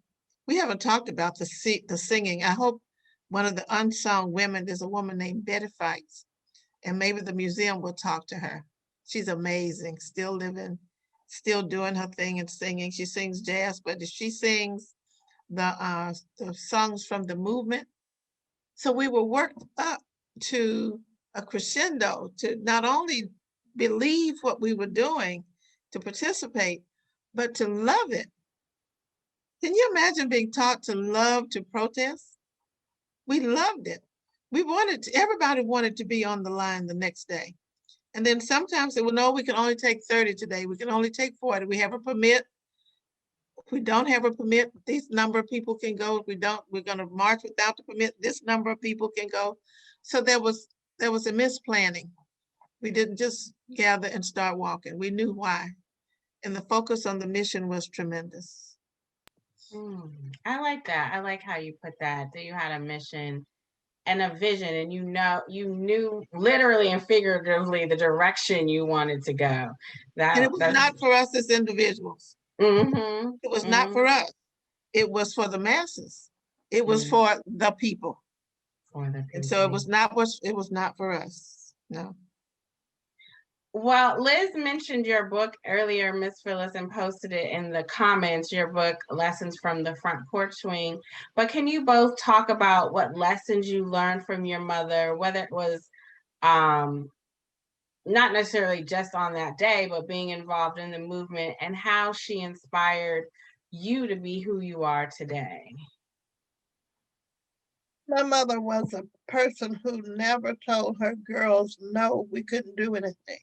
we haven't talked about the singing. I hope one of the unsung women is a woman named Betty Fikes, and maybe the museum will talk to her. She's amazing, still living, still doing her thing and singing. She sings jazz, but she sings the songs from the movement. So we were worked up to a crescendo to not only believe what we were doing, to participate, but to love it. Can you imagine being taught to love to protest? We loved it. Everybody wanted to be on the line the next day. And then sometimes they would know we can only take 30 today. We can only take 40. We have a permit. If we don't have a permit, this number of people can go. If we don't, we're going to march without the permit. This number of people can go. So there was a misplanning. We didn't just gather and start walking. We knew why. And the focus on the mission was tremendous. I like that. I like how you put that you had a mission and a vision, and you knew literally and figuratively the direction you wanted to go. And it was not for us as individuals. It was not for us. It was for the masses. It was for the people. And so it was not for us. No. Well, Liz mentioned your book earlier, Miss Phyllis, and posted it in the comments, your book, Lessons from the Front Porch Swing. But can you both talk about what lessons you learned from your mother, whether it was not necessarily just on that day, but being involved in the movement, and how she inspired you to be who you are today? My mother was a person who never told her girls, no, we couldn't do anything.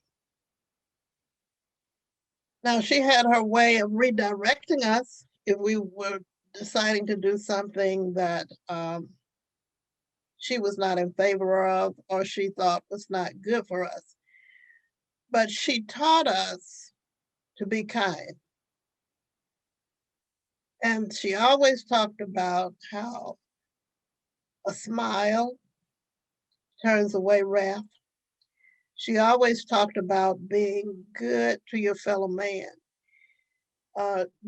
Now, she had her way of redirecting us if we were deciding to do something that she was not in favor of or she thought was not good for us. But she taught us to be kind. And she always talked about how a smile turns away wrath. She always talked about being good to your fellow man.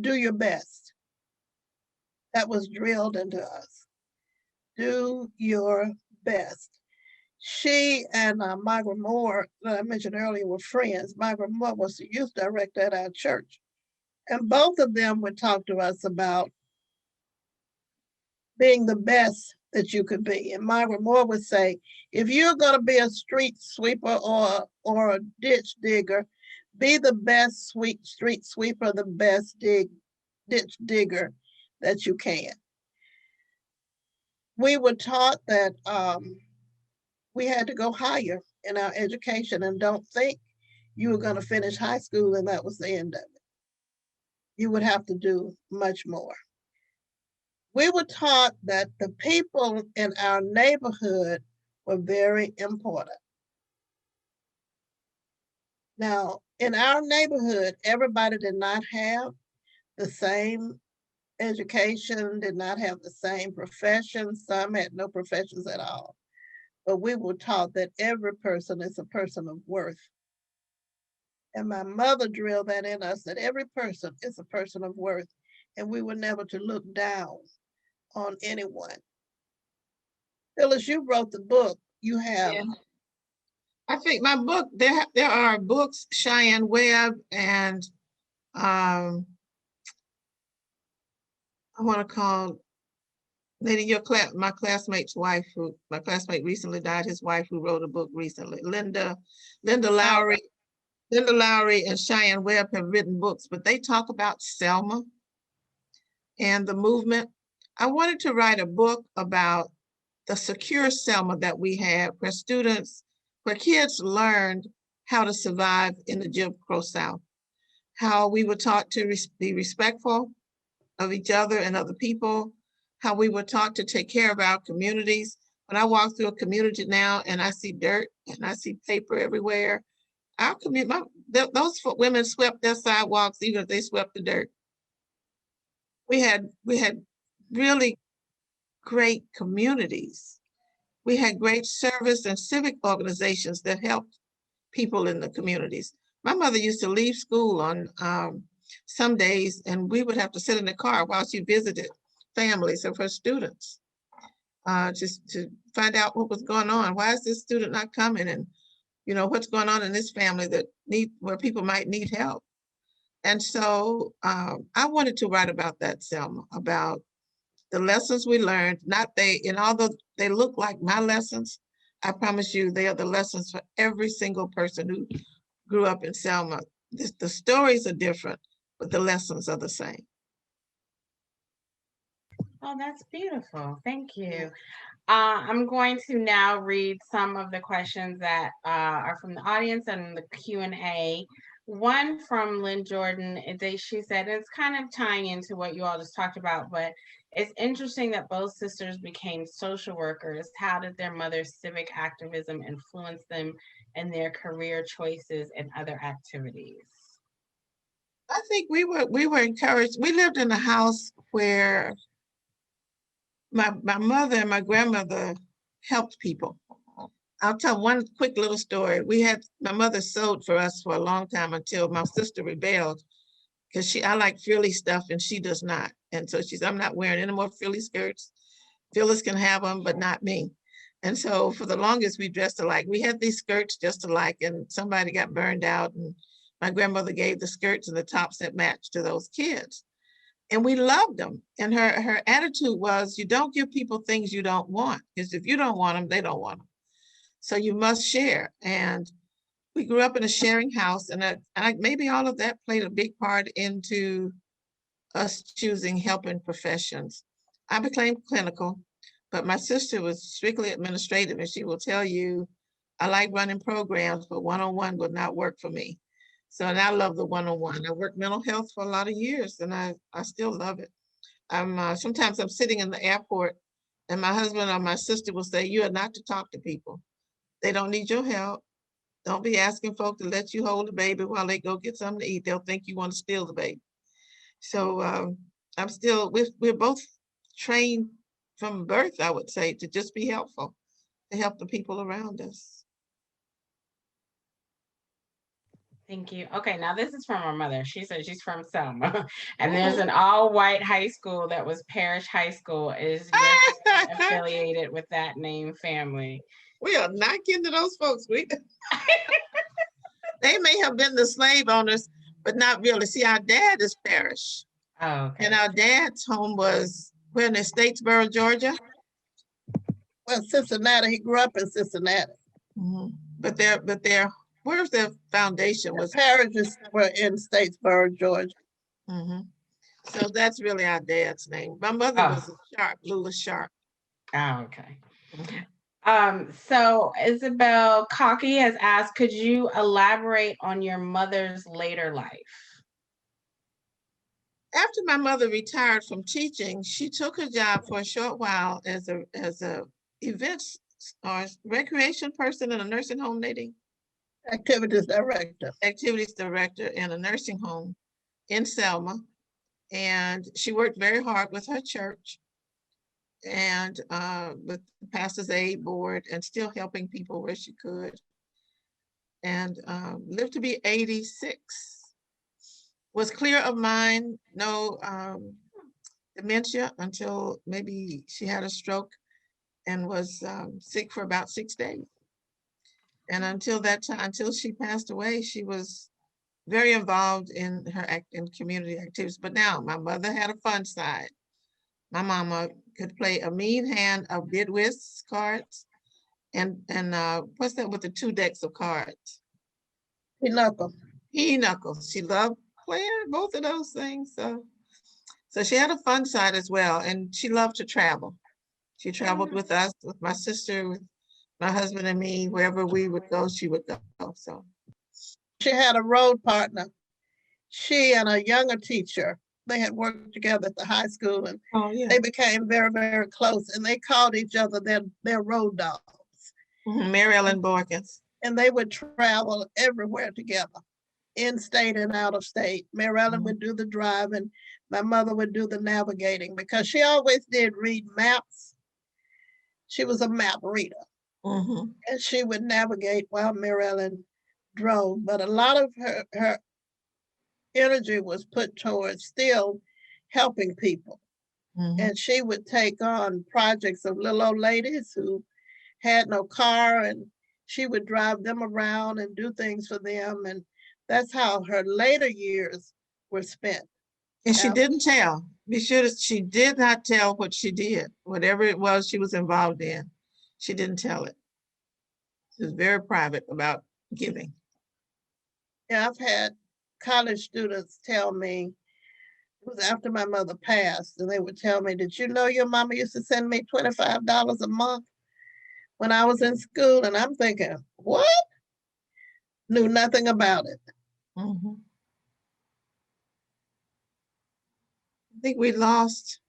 Do your best. That was drilled into us. Do your best. She and Margaret Moore, that I mentioned earlier, were friends. Margaret Moore was the youth director at our church. And both of them would talk to us about being the best that you could be. And Margaret Moore would say, if you're going to be a street sweeper or a ditch digger, be the best street sweeper, the best ditch digger that you can. We were taught that we had to go higher in our education, and don't think you were going to finish high school and that was the end of it. You would have to do much more. We were taught that the people in our neighborhood were very important. Now, in our neighborhood, everybody did not have the same education, did not have the same profession. Some had no professions at all. But we were taught that every person is a person of worth. And my mother drilled that in us, that every person is a person of worth, and we were never to look down on anyone. Phyllis, you wrote the book. You have. Yeah. I think my book, there are books, Cheyenne Webb, and I want to call Lady, my classmate's wife, my classmate recently died, his wife who wrote a book recently, Linda Lowry. Linda Lowry and Cheyenne Webb have written books, but they talk about Selma and the movement. I wanted to write a book about the secure Selma that we had, where kids learned how to survive in the Jim Crow South, how we were taught to be respectful of each other and other people, how we were taught to take care of our communities. When I walk through a community now and I see dirt and I see paper everywhere, our community, those women swept their sidewalks even if they swept the dirt. We had really great communities. We had great service and civic organizations that helped people in the communities. My mother used to leave school on some days, and we would have to sit in the car while she visited families of her students, just to find out what was going on. Why is this student not coming? And what's going on in this family where people might need help. And so I wanted to write about that, Selma, about the lessons we learned. Although they look like my lessons, I promise you they are the lessons for every single person who grew up in Selma. The stories are different, but the lessons are the same. Oh, that's beautiful. Thank you. I'm going to now read some of the questions that are from the audience and the Q&A. One from Lynn Jordan, she said, it's kind of tying into what you all just talked about, but it's interesting that both sisters became social workers. How did their mother's civic activism influence them in their career choices and other activities? I think we were encouraged. We lived in a house where my mother and my grandmother helped people. I'll tell one quick little story. My mother sewed for us for a long time until my sister rebelled, because I like frilly stuff and she does not. And so I'm not wearing any more frilly skirts. Phyllis can have them, but not me. And so for the longest we dressed alike. We had these skirts just alike, and somebody got burned out, and my grandmother gave the skirts and the tops that matched to those kids. And we loved them. And her attitude was, you don't give people things you don't want, because if you don't want them, they don't want them. So you must share. And we grew up in a sharing house, and maybe all of that played a big part into us choosing helping professions. I became clinical, but my sister was strictly administrative, and she will tell you, I like running programs, but one-on-one would not work for me. So, and I love the one-on-one. I worked mental health for a lot of years, and I still love it. Sometimes I'm sitting in the airport, and my husband or my sister will say, you are not to talk to people. They don't need your help. Don't be asking folks to let you hold the baby while they go get something to eat. They'll think you want to steal the baby. So we're both trained from birth, I would say, to just be helpful, to help the people around us. Thank you. Okay, now this is from our mother. She said she's from Selma, and there's an all-white high school that was Parrish High School. Is your affiliated with that name family? We are not getting to those folks. They may have been the slave owners, but not really. See, our dad is Parrish. Oh, okay. And our dad's home was, we're in Statesboro, Georgia. Well, Cincinnati, he grew up in Cincinnati. But where's their foundation was. Parishes were in Statesboro, Georgia. So that's really our dad's name. My mother was a Sharp, Lula Sharp. Oh, okay. So Isabel Cocky has asked, could you elaborate on your mother's later life? After my mother retired from teaching, she took a job for a short while as a events or recreation person in a nursing home, Nadine? Activities director. Activities director in a nursing home in Selma. And she worked very hard with her church and with the Pastor's Aid Board and still helping people where she could. And lived to be 86. Was clear of mind, no dementia until maybe she had a stroke and was sick for about 6 days. And until that time, until she passed away, she was very involved in her in community activities. But now my mother had a fun side. My mama could play a mean hand of bid whist cards and what's that with the 2 decks of cards? Pinochle. Pinochle. She loved playing both of those things. So she had a fun side as well. And she loved to travel. She traveled with us, with my sister, with my husband and me, wherever we would go, she would go. So she had a road partner. She and a younger teacher, they had worked together at the high school and they became very, very close and they called each other their road dogs. Mary Ellen Borkins. And they would travel everywhere together, in state and out of state. Mary Ellen would do the driving. My mother would do the navigating because she always did read maps. She was a map reader. And she would navigate while Mary Ellen drove. But a lot of her energy was put towards still helping people. And she would take on projects of little old ladies who had no car and she would drive them around and do things for them. And that's how her later years were spent. And she didn't tell. Be sure that she did not tell what she did. Whatever it was she was involved in, she didn't tell it. She was very private about giving. Yeah, I've had college students tell me, it was after my mother passed, and they would tell me, did you know your mama used to send me $25 a month when I was in school? And I'm thinking, what? Knew nothing about it. I think we lost.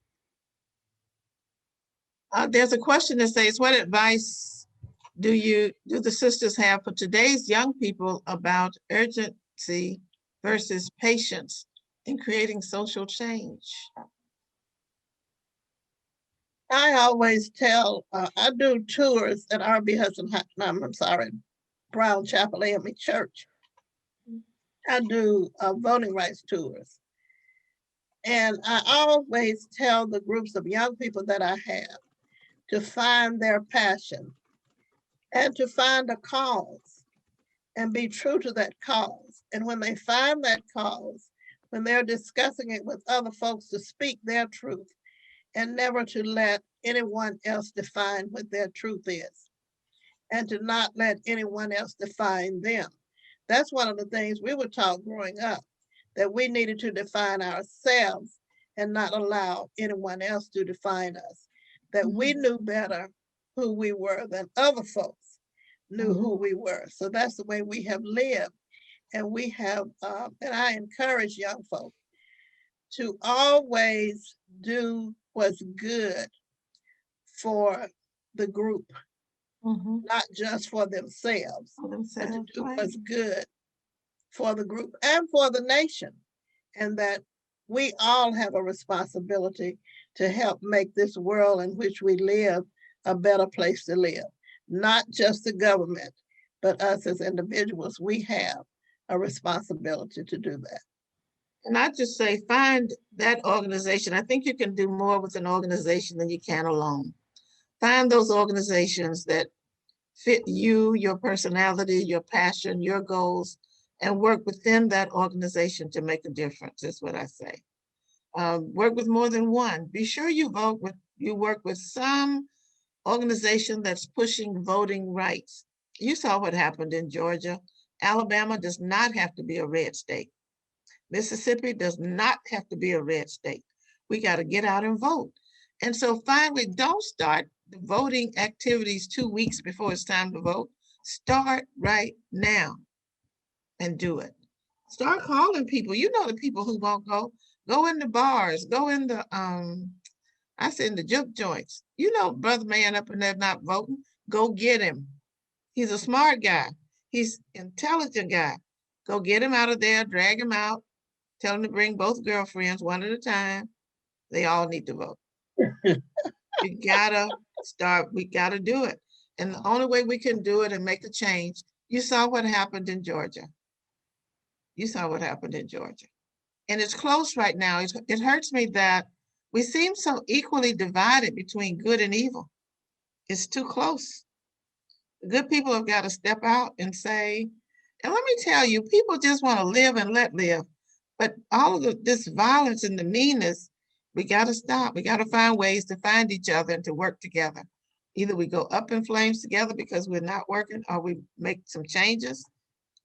There's a question that says, what advice do the sisters have for today's young people about urgency versus patience in creating social change? I always tell, I do tours at R.B. Hudson, Brown Chapel AME Church. I do voting rights tours. And I always tell the groups of young people that I have to find their passion and to find a cause and be true to that cause. And when they find that cause, when they're discussing it with other folks, to speak their truth and never to let anyone else define what their truth is and to not let anyone else define them. That's one of the things we were taught growing up, that we needed to define ourselves and not allow anyone else to define us, that we knew better who we were than other folks knew who we were. So that's the way we have lived. And we have, and I encourage young folks to always do what's good for the group, not just for themselves, but to do what's good for the group and for the nation. And that we all have a responsibility to help make this world in which we live a better place to live. Not just the government, but us as individuals, we have a responsibility to do that. And I just say, find that organization. I think you can do more with an organization than you can alone. Find those organizations that fit you, your personality, your passion, your goals, and work within that organization to make a difference, is what I say. Work with more than one. Be sure you work with some organization that's pushing voting rights. You saw what happened in Georgia. Alabama does not have to be a red state. Mississippi does not have to be a red state. We got to get out and vote. And so finally, don't start the voting activities 2 weeks before it's time to vote. Start right now and do it. Start calling people. You know the people who won't go. Go in the bars, go in the I said in the juke joints. You know, brother man up in there not voting. Go get him. He's a smart guy. He's intelligent guy. Go get him out of there, drag him out, tell him to bring both girlfriends one at a time. They all need to vote. We gotta start, we gotta do it. And the only way we can do it and make a change, you saw what happened in Georgia. You saw what happened in Georgia. And it's close right now. It hurts me that we seem so equally divided between good and evil. It's too close. The good people have got to step out and say, and let me tell you, people just want to live and let live. But all of this violence and the meanness, we got to stop. We got to find ways to find each other and to work together. Either we go up in flames together because we're not working, or we make some changes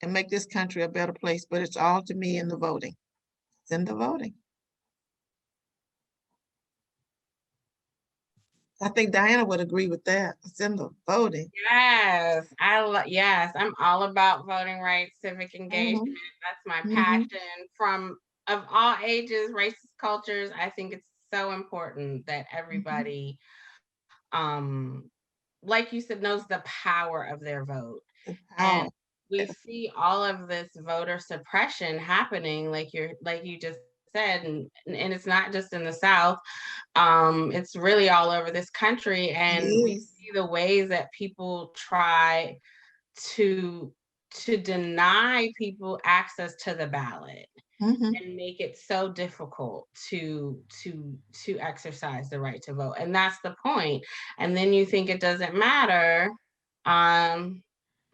and make this country a better place. But it's all, to me, in the voting. It's in the voting. I think Diana would agree with that. It's in the voting. Yes, yes, I'm all about voting rights, civic engagement. That's my passion of all ages, races, cultures. I think it's so important that everybody, like you said, knows the power of their vote. And we see all of this voter suppression happening, like you just said, and it's not just in the South. It's really all over this country, and we see the ways that people try to deny people access to the ballot and make it so difficult to exercise the right to vote. And that's the point. And then you think it doesn't matter.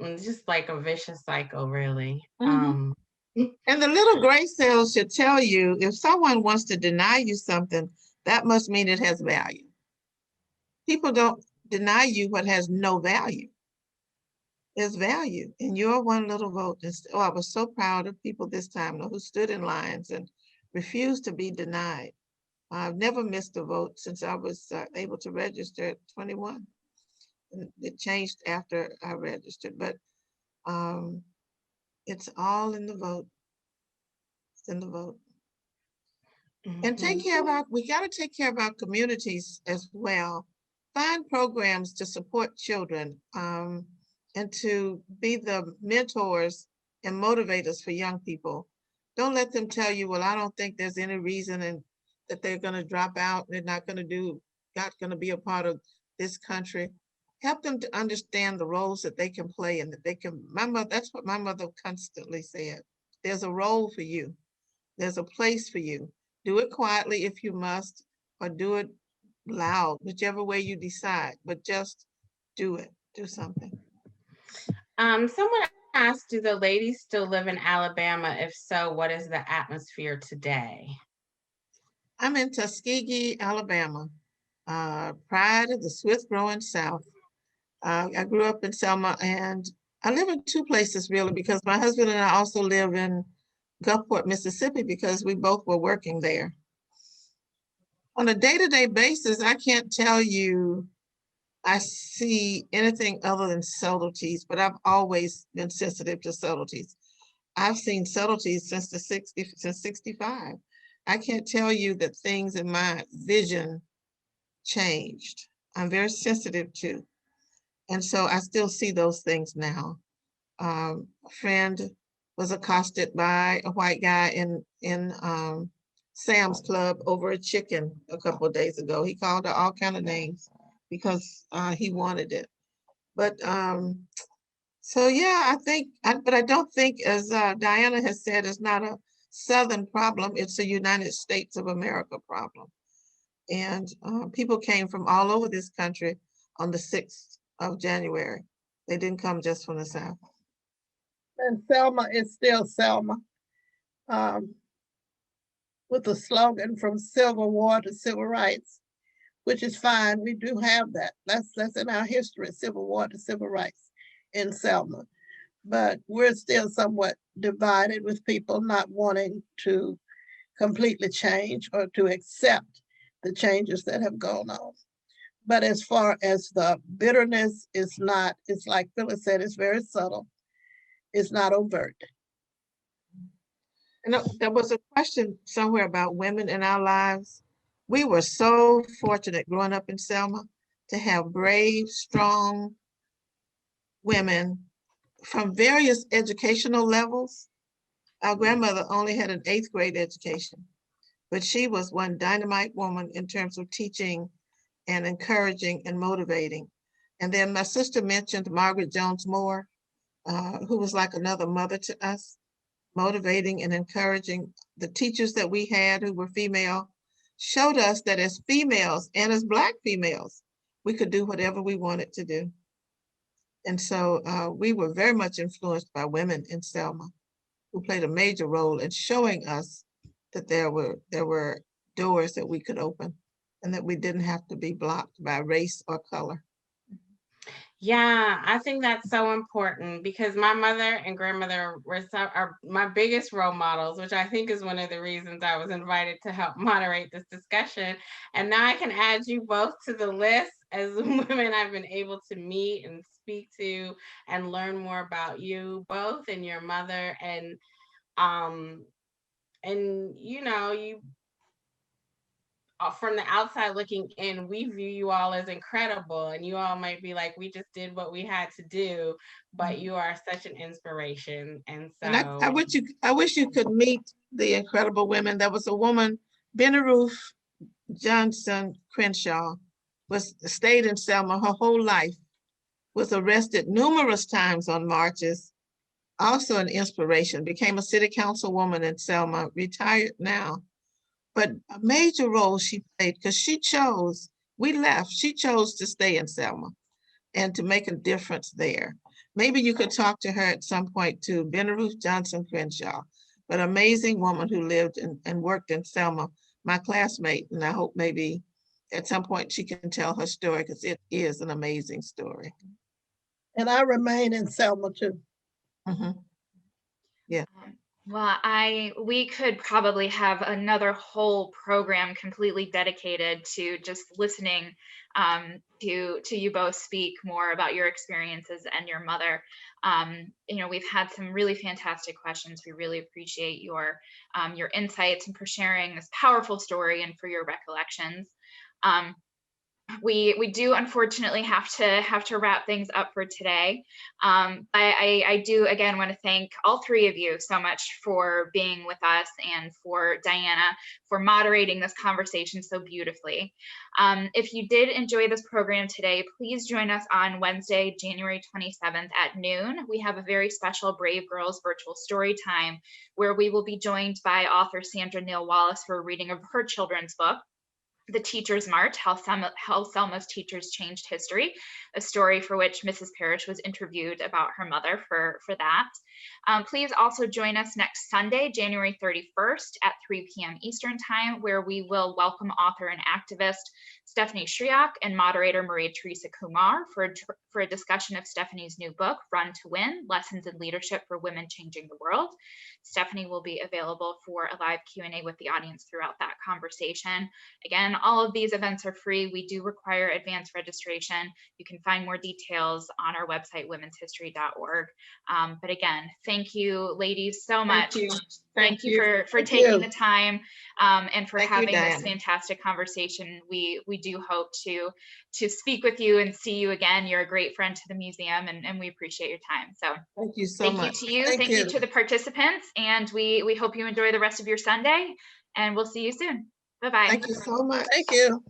It's just like a vicious cycle, really. And the little gray cells should tell you, if someone wants to deny you something, that must mean it has value. People don't deny you what has no value. There's value in your one little vote. Oh, I was so proud of people this time who stood in lines and refused to be denied. I've never missed a vote since I was able to register at 21. It changed after I registered, but it's all in the vote. It's in the vote. And we got to take care of our communities as well. Find programs to support children and to be the mentors and motivators for young people. Don't let them tell you, well, I don't think there's any reason that they're going to drop out. They're not going to be a part of this country. Help them to understand the roles that they can play and that they can, that's what my mother constantly said. There's a role for you. There's a place for you. Do it quietly if you must, or do it loud, whichever way you decide, but just do it, do something. Someone asked, do the ladies still live in Alabama? If so, what is the atmosphere today? I'm in Tuskegee, Alabama, pride of the swift growing South. I grew up in Selma, and I live in two places really, because my husband and I also live in Gulfport, Mississippi, because we both were working there. On a day-to-day basis, I can't tell you I see anything other than subtleties, but I've always been sensitive to subtleties. I've seen subtleties since 65. I can't tell you that things in my vision changed. I'm very sensitive too. And so I still see those things now. A friend was accosted by a white guy in Sam's Club over a chicken a couple of days ago. He called her all kind of names because he wanted it. But so yeah, but I don't think, as Diana has said, it's not a Southern problem. It's a United States of America problem. And people came from all over this country on the 6th of January They didn't come just from the South. And Selma is still Selma. With the slogan from Civil War to Civil Rights, which is fine. We do have that. That's in our history, Civil War to Civil Rights in Selma. But we're still somewhat divided with people not wanting to completely change or to accept the changes that have gone on. But as far as the bitterness is not, it's like Phyllis said, it's very subtle. It's not overt. And there was a question somewhere about women in our lives. We were so fortunate growing up in Selma to have brave, strong women from various educational levels. Our grandmother only had an 8th grade education, but she was one dynamite woman in terms of teaching and encouraging and motivating. And then my sister mentioned Margaret Jones Moore, who was like another mother to us, motivating and encouraging. The teachers that we had who were female showed us that as females and as Black females, we could do whatever we wanted to do. And so we were very much influenced by women in Selma who played a major role in showing us that there were doors that we could open and that we didn't have to be blocked by race or color. Yeah, I think that's so important because my mother and grandmother are my biggest role models, which I think is one of the reasons I was invited to help moderate this discussion. And now I can add you both to the list as women I've been able to meet and speak to and learn more about you both and your mother. And you know, you from the outside looking in, we view you all as incredible, and you all might be like, we just did what we had to do, but you are such an inspiration. And so, and I wish you could meet the incredible women. There was a woman, Ruth Johnson Crenshaw, stayed in Selma her whole life, was arrested numerous times on marches, also an inspiration, became a city councilwoman in Selma, retired now. But a major role she played because she chose to stay in Selma and to make a difference there. Maybe you could talk to her at some point too, Ruth Johnson Crenshaw, but amazing woman who lived and worked in Selma, my classmate, and I hope maybe at some point she can tell her story because it is an amazing story. And I remain in Selma too. Mm-hmm. Yeah. Well, we could probably have another whole program completely dedicated to just listening to you both speak more about your experiences and your mother. You know, we've had some really fantastic questions. We really appreciate your insights and for sharing this powerful story and for your recollections. We do unfortunately have to wrap things up for today. I do again want to thank all three of you so much for being with us and for Diana for moderating this conversation so beautifully. If you did enjoy this program today, please join us on Wednesday, January 27th at noon. We have a very special Brave Girls virtual story time where we will be joined by author Sandra Neal Wallace for a reading of her children's book, The Teachers March, How Selma's Teachers Changed History, a story for which Mrs. Parrish was interviewed about her mother for that. Please also join us next Sunday, January 31st at 3 p.m. Eastern Time, where we will welcome author and activist Stephanie Shriak and moderator Maria Teresa Kumar for a discussion of Stephanie's new book, Run to Win, Lessons in Leadership for Women Changing the World. Stephanie will be available for a live Q&A with the audience throughout that conversation. Again, all of these events are free. We do require advanced registration. You can find more details on our website, womenshistory.org. But again, thank you, ladies, so much. Thank you for taking the time and for having this fantastic conversation. We do hope to speak with you and see you again. You're a great friend to the museum, and we appreciate your time. So thank you so much. Thank you to you. Thank you to the participants, and we hope you enjoy the rest of your Sunday, and we'll see you soon. Bye-bye. Thank you so much. Thank you.